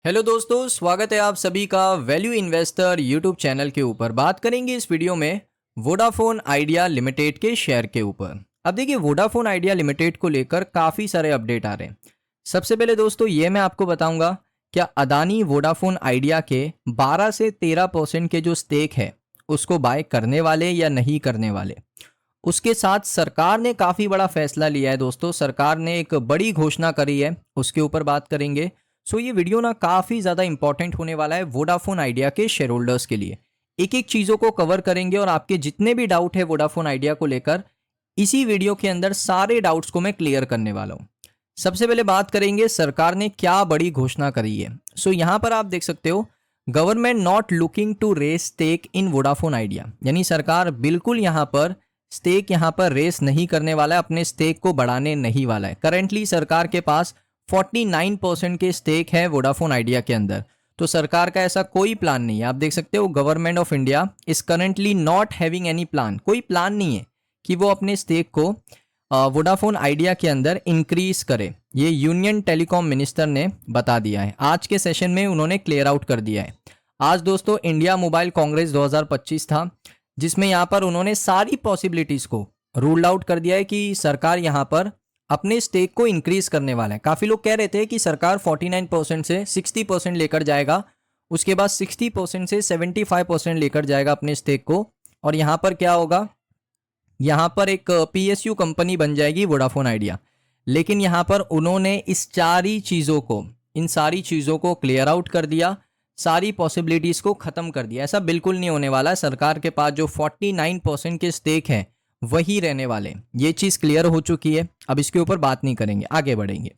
Hello दोस्तों, स्वागत है आप सभी का वैल्यू इन्वेस्टर यूट्यूब चैनल के ऊपर। बात करेंगे इस वीडियो में वोडाफोन आइडिया लिमिटेड के शेयर के ऊपर। अब देखिए, वोडाफोन आइडिया लिमिटेड को लेकर काफ़ी सारे अपडेट आ रहे हैं। सबसे पहले दोस्तों ये मैं आपको बताऊंगा, क्या अदानी वोडाफोन आइडिया के 12 से 13% के जो स्टेक है उसको बाय करने वाले या नहीं करने वाले। उसके साथ सरकार ने काफ़ी बड़ा फैसला लिया है दोस्तों, सरकार ने एक बड़ी घोषणा करी है, उसके ऊपर बात करेंगे। सो ये वीडियो ना काफ़ी ज़्यादा इंपॉर्टेंट होने वाला है वोडाफोन आइडिया के शेयर होल्डर्स के लिए। एक एक चीज़ों को कवर करेंगे और आपके जितने भी डाउट है वोडाफोन आइडिया को लेकर इसी वीडियो के अंदर सारे डाउट्स को मैं क्लियर करने वाला हूँ। सबसे पहले बात करेंगे सरकार ने क्या बड़ी घोषणा करी है। सो यहाँ पर आप देख सकते हो, government not looking to raise stake in Vodafone Idea, यानी सरकार बिल्कुल यहाँ पर स्टेक यहाँ पर रेस नहीं करने वाला है, अपने स्टेक को बढ़ाने नहीं वाला है। करेंटली सरकार के पास 49% के स्टेक है वोडाफोन आइडिया के अंदर, तो सरकार का ऐसा कोई प्लान नहीं है। आप देख सकते हो, government of India is currently not having any plan, कोई प्लान नहीं है कि वो अपने स्टेक को वोडाफोन आइडिया के अंदर इंक्रीज करे। ये यूनियन टेलीकॉम मिनिस्टर ने बता दिया है, आज के सेशन में उन्होंने क्लियर आउट कर दिया है। आज दोस्तों इंडिया मोबाइल कांग्रेस 2025 था, जिसमें यहाँ पर उन्होंने सारी पॉसिबिलिटीज़ को रूल आउट कर दिया है कि सरकार यहाँ पर अपने स्टेक को इंक्रीज करने वाला है। काफ़ी लोग कह रहे थे कि सरकार 49% से 60% लेकर जाएगा, उसके बाद 60% से 75% लेकर जाएगा अपने स्टेक को, और यहाँ पर क्या होगा, यहाँ पर एक PSU कंपनी बन जाएगी वोडाफोन आइडिया। लेकिन यहाँ पर उन्होंने इन सारी चीज़ों को क्लियर आउट कर दिया, सारी पॉसिबिलिटीज़ को ख़त्म कर दिया। ऐसा बिल्कुल नहीं होने वाला है, सरकार के पास जो 49% के स्टेक है वही रहने वाले। ये चीज़ क्लियर हो चुकी है, अब इसके ऊपर बात नहीं करेंगे, आगे बढ़ेंगे।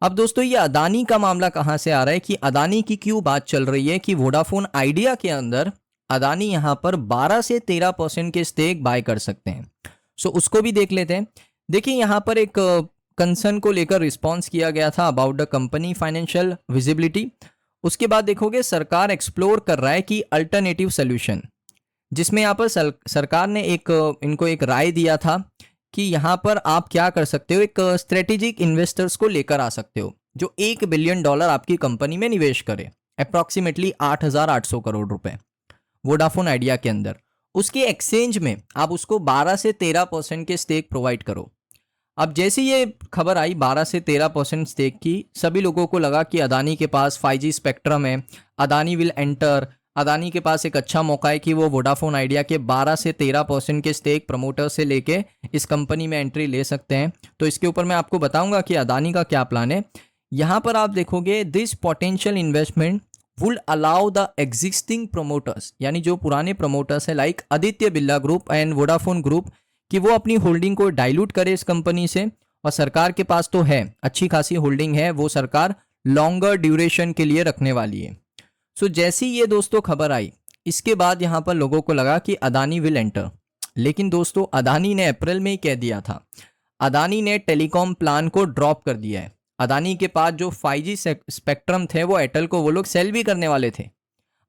अब दोस्तों ये अदानी का मामला कहाँ से आ रहा है, कि अदानी की क्यों बात चल रही है कि वोडाफोन आइडिया के अंदर अदानी यहाँ पर 12 से 13% के स्टेक बाय कर सकते हैं। सो उसको भी देख लेते हैं। देखिए यहाँ पर एक कंसर्न को लेकर रिस्पॉन्स किया गया था about the company financial visibility. उसके बाद देखोगे सरकार एक्सप्लोर कर रहा है कि अल्टरनेटिव सोल्यूशन, जिसमें यहाँ पर सरकार ने इनको एक राय दिया था कि यहाँ पर आप क्या कर सकते हो, एक स्ट्रेटेजिक इन्वेस्टर्स को लेकर आ सकते हो जो $1 बिलियन आपकी कंपनी में निवेश करे, अप्रॉक्सीमेटली 8,800 करोड़ रुपए वोडाफोन आइडिया के अंदर। उसके एक्सचेंज में आप उसको 12 से 13% के स्टेक प्रोवाइड करो। अब जैसे ये खबर आई 12 से 13% स्टेक की, सभी लोगों को लगा कि अदानी के पास 5G स्पेक्ट्रम है, अदानी विल एंटर, अदानी के पास एक अच्छा मौका है कि वो वोडाफोन आइडिया के 12 से 13% के स्टेक प्रमोटर से लेके इस कंपनी में एंट्री ले सकते हैं। तो इसके ऊपर मैं आपको बताऊंगा कि अदानी का क्या प्लान है। यहाँ पर आप देखोगे, this potential investment will allow the existing promoters, यानी जो पुराने प्रोमोटर्स है like Aditya Birla group and Vodafone group, कि वो अपनी होल्डिंग को डाइल्यूट करे इस कंपनी से। और सरकार के पास तो है, अच्छी खासी होल्डिंग है, वो सरकार लॉन्गर ड्यूरेशन के लिए रखने वाली है। सो जैसी ये दोस्तों खबर आई, इसके बाद यहाँ पर लोगों को लगा कि अदानी विल एंटर। लेकिन दोस्तों अदानी ने अप्रैल में ही कह दिया था, अदानी ने टेलीकॉम प्लान को ड्रॉप कर दिया है। अदानी के पास जो 5G स्पेक्ट्रम थे वो एयरटेल को वो लोग सेल भी करने वाले थे।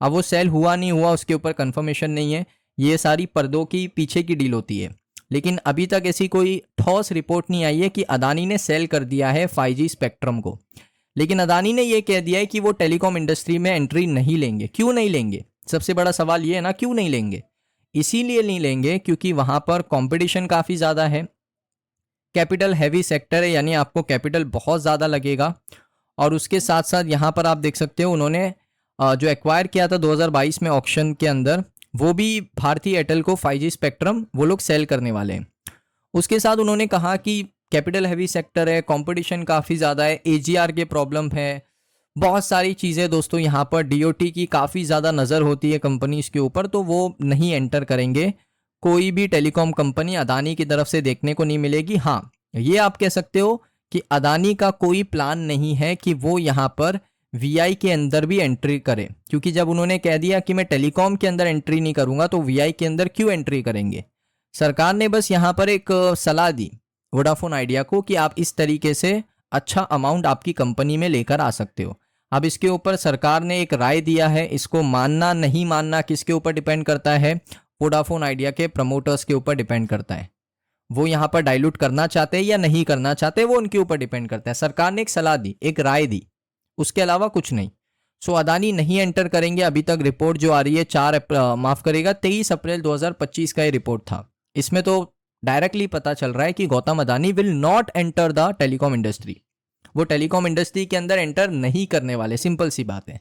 अब वो सेल हुआ नहीं हुआ उसके ऊपर कंफर्मेशन नहीं है, ये सारी पर्दों की पीछे की डील होती है। लेकिन अभी तक ऐसी कोई ठोस रिपोर्ट नहीं आई है कि अदानी ने सेल कर दिया है 5G स्पेक्ट्रम को। लेकिन अदानी ने यह कह दिया है कि वो टेलीकॉम इंडस्ट्री में एंट्री नहीं लेंगे। क्यों नहीं लेंगे? सबसे बड़ा सवाल ये है ना, क्यों नहीं लेंगे? इसीलिए नहीं लेंगे क्योंकि वहाँ पर कंपटीशन काफ़ी ज़्यादा है, कैपिटल हैवी सेक्टर है, यानी आपको कैपिटल बहुत ज़्यादा लगेगा। और उसके साथ साथ यहाँ पर आप देख सकते हो, उन्होंने जो एक्वायर किया था 2022 में ऑक्शन के अंदर, वो भी भारतीय एयरटेल को 5G स्पेक्ट्रम वो लोग सेल करने वाले हैं। उसके साथ उन्होंने कहा कि कैपिटल हैवी सेक्टर है, कंपटीशन काफ़ी ज़्यादा है, AGR के प्रॉब्लम है, बहुत सारी चीज़ें दोस्तों। यहाँ पर DOT की काफ़ी ज़्यादा नज़र होती है कंपनीज़ के ऊपर, तो वो नहीं एंटर करेंगे। कोई भी टेलीकॉम कंपनी अदानी की तरफ से देखने को नहीं मिलेगी। हाँ, ये आप कह सकते हो कि अदानी का कोई प्लान नहीं है कि वो यहाँ पर VI के अंदर भी एंट्री करे, क्योंकि जब उन्होंने कह दिया कि मैं टेलीकॉम के अंदर एंट्री नहीं करूँगा तो VI के अंदर क्यों एंट्री करेंगे। सरकार ने बस यहाँ पर एक सलाह दी वोडाफोन आइडिया को कि आप इस तरीके से अच्छा अमाउंट आपकी कंपनी में लेकर आ सकते हो। अब इसके ऊपर सरकार ने एक राय दिया है, इसको मानना नहीं मानना किसके ऊपर डिपेंड करता है, वोडाफोन आइडिया के प्रमोटर्स के ऊपर डिपेंड करता है। वो यहाँ पर डाइल्यूट करना चाहते हैं या नहीं करना चाहते, वो उनके ऊपर डिपेंड करता है। सरकार ने एक सलाह दी, एक राय दी, उसके अलावा कुछ नहीं। सो अदानी नहीं एंटर करेंगे। अभी तक रिपोर्ट जो आ रही है 23 अप्रैल 2025 का ये रिपोर्ट था। इसमें तो डायरेक्टली पता चल रहा है कि Gautam Adani will not enter the telecom industry. वो टेलीकॉम इंडस्ट्री के अंदर एंटर नहीं करने वाले, सिंपल सी बात है।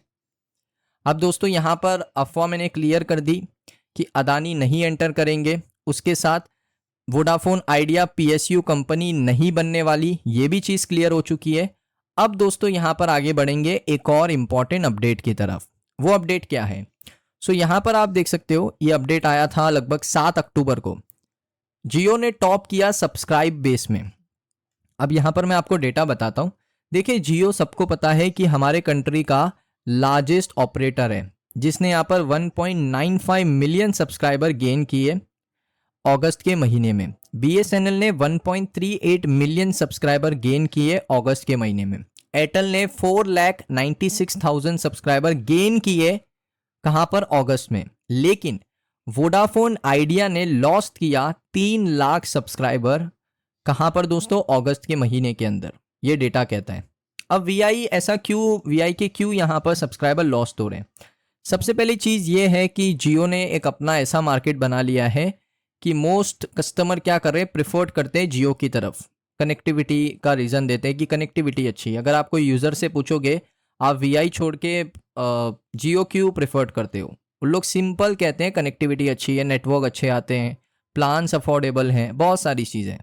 अब दोस्तों यहाँ पर अफवाह मैंने क्लियर कर दी कि अदानी नहीं एंटर करेंगे। उसके साथ वोडाफोन आइडिया पीएसयू कंपनी नहीं बनने वाली, ये भी चीज़ क्लियर हो चुकी है। अब दोस्तों यहाँ पर आगे बढ़ेंगे एक और इम्पॉर्टेंट अपडेट की तरफ। वो अपडेट क्या है? सो यहाँ पर आप देख सकते हो, ये अपडेट आया था लगभग 7 अक्टूबर को। जियो ने टॉप किया सब्सक्राइब बेस में। अब यहाँ पर मैं आपको डेटा बताता हूँ। देखिए, जियो सबको पता है कि हमारे कंट्री का लार्जेस्ट ऑपरेटर है, जिसने यहाँ पर 1.95 मिलियन सब्सक्राइबर गेन किए अगस्त के महीने में। बीएसएनएल ने 1.38 मिलियन सब्सक्राइबर गेन किए अगस्त के महीने में। एयरटेल ने 4,96,000 सब्सक्राइबर गेन किए कहां पर? अगस्त में। लेकिन वोडाफोन आइडिया ने लॉस्ट किया 3 लाख सब्सक्राइबर कहां पर दोस्तों? अगस्त के महीने के अंदर। ये डेटा कहता है। अब वीआई के क्यों यहां पर सब्सक्राइबर लॉस्ट हो रहे हैं? सबसे पहली चीज ये है कि जियो ने एक अपना ऐसा मार्केट बना लिया है कि मोस्ट कस्टमर क्या कर रहे हैं? प्रिफर्ड करते हैं जियो की तरफ। कनेक्टिविटी का रीज़न देते हैं कि कनेक्टिविटी अच्छी है। अगर आप कोई यूज़र से पूछोगे आप वीआई छोड़ के जियो क्यों प्रिफर्ड करते हो, उन लोग सिंपल कहते हैं कनेक्टिविटी अच्छी है, नेटवर्क अच्छे आते हैं, प्लान्स अफोर्डेबल हैं, बहुत सारी चीज़ें।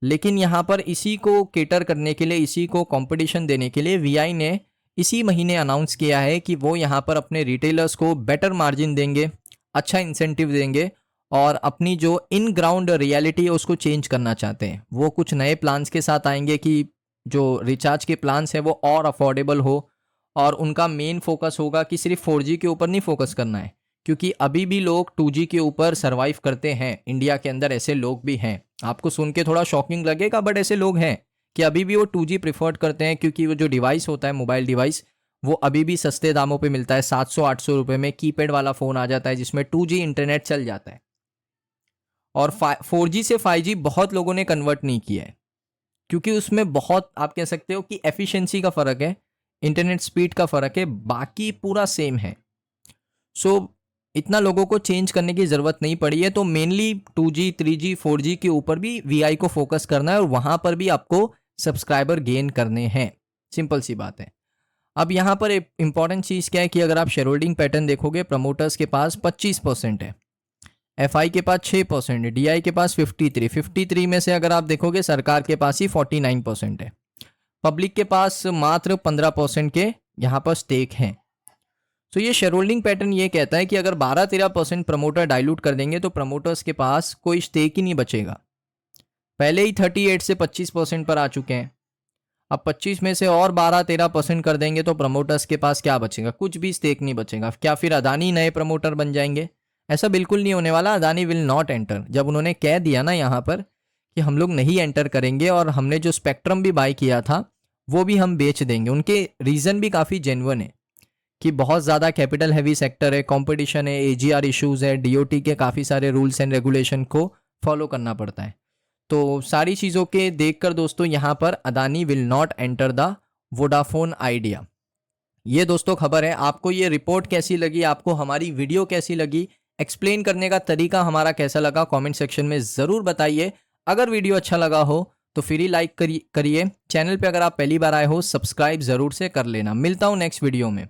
लेकिन यहाँ पर इसी को केटर करने के लिए, इसी को कंपटीशन देने के लिए वीआई ने इसी महीने अनाउंस किया है कि वो यहाँ पर अपने रिटेलर्स को बेटर मार्जिन देंगे, अच्छा इंसेंटिव देंगे और अपनी जो इन ग्राउंड रियलिटी है उसको चेंज करना चाहते हैं। वो कुछ नए प्लान्स के साथ आएंगे कि जो रिचार्ज के प्लान्स हैं वो और अफोर्डेबल हो, और उनका मेन फोकस होगा कि सिर्फ 4G के ऊपर नहीं फोकस करना है, क्योंकि अभी भी लोग 2G के ऊपर सर्वाइव करते हैं। इंडिया के अंदर ऐसे लोग भी हैं। आपको सुन के थोड़ा शॉकिंग लगेगा, बट ऐसे लोग हैं कि अभी भी वो 2G प्रिफर्ड करते हैं, क्योंकि वो जो डिवाइस होता है, मोबाइल डिवाइस, वो अभी भी सस्ते दामों पे मिलता है। 700-800 रुपये में कीपैड वाला फ़ोन आ जाता है जिसमें 2G इंटरनेट चल जाता है। और 4G से 5G बहुत लोगों ने कन्वर्ट नहीं किया है, क्योंकि उसमें बहुत, आप कह सकते हो कि एफिशिएंसी का फ़र्क है, इंटरनेट स्पीड का फ़र्क है, बाकी पूरा सेम है। सो इतना लोगों को चेंज करने की ज़रूरत नहीं पड़ी है। तो मेनली 2G, 3G, 4G के ऊपर भी वीआई को फोकस करना है और वहाँ पर भी आपको सब्सक्राइबर गेन करने हैं। सिंपल सी बात है। अब यहाँ पर एक इंपॉर्टेंट चीज़ क्या है कि अगर आप शेयर होल्डिंग पैटर्न देखोगे, प्रमोटर्स के पास 25% है, एफआई के पास 6% है, डीआई के पास 53 में से अगर आप देखोगे सरकार के पास ही 49% है, पब्लिक के पास मात्र 15% के यहाँ पर स्टेक हैं। तो ये शेयर होल्डिंग पैटर्न ये कहता है कि अगर 12-13% प्रमोटर डाइल्यूट कर देंगे तो प्रमोटर्स के पास कोई स्टेक ही नहीं बचेगा। पहले ही 38 से 25% पर आ चुके हैं, अब 25 में से और 12-13% कर देंगे तो प्रमोटर्स के पास क्या बचेगा? कुछ भी स्टेक नहीं बचेगा। क्या फिर अदानी नए प्रमोटर बन जाएंगे? ऐसा बिल्कुल नहीं होने वाला। Adani will not enter. जब उन्होंने कह दिया ना यहाँ पर कि हम लोग नहीं एंटर करेंगे और हमने जो स्पेक्ट्रम भी बाय किया था वो भी हम बेच देंगे, उनके रीज़न भी काफ़ी जेन्युइन है कि बहुत ज़्यादा कैपिटल हैवी सेक्टर है, कंपटीशन है, एजीआर इश्यूज़ है, डीओटी के काफ़ी सारे रूल्स एंड रेगुलेशन को फॉलो करना पड़ता है। तो सारी चीज़ों के देखकर दोस्तों यहाँ पर Adani will not enter the Vodafone idea. ये दोस्तों खबर है। आपको ये रिपोर्ट कैसी लगी, आपको हमारी वीडियो कैसी लगी, एक्सप्लेन करने का तरीका हमारा कैसा लगा, कमेंट सेक्शन में ज़रूर बताइए। अगर वीडियो अच्छा लगा हो तो फिर ही लाइक करिए। चैनल पे अगर आप पहली बार आए हो सब्सक्राइब ज़रूर से कर लेना। मिलता हूँ नेक्स्ट वीडियो में।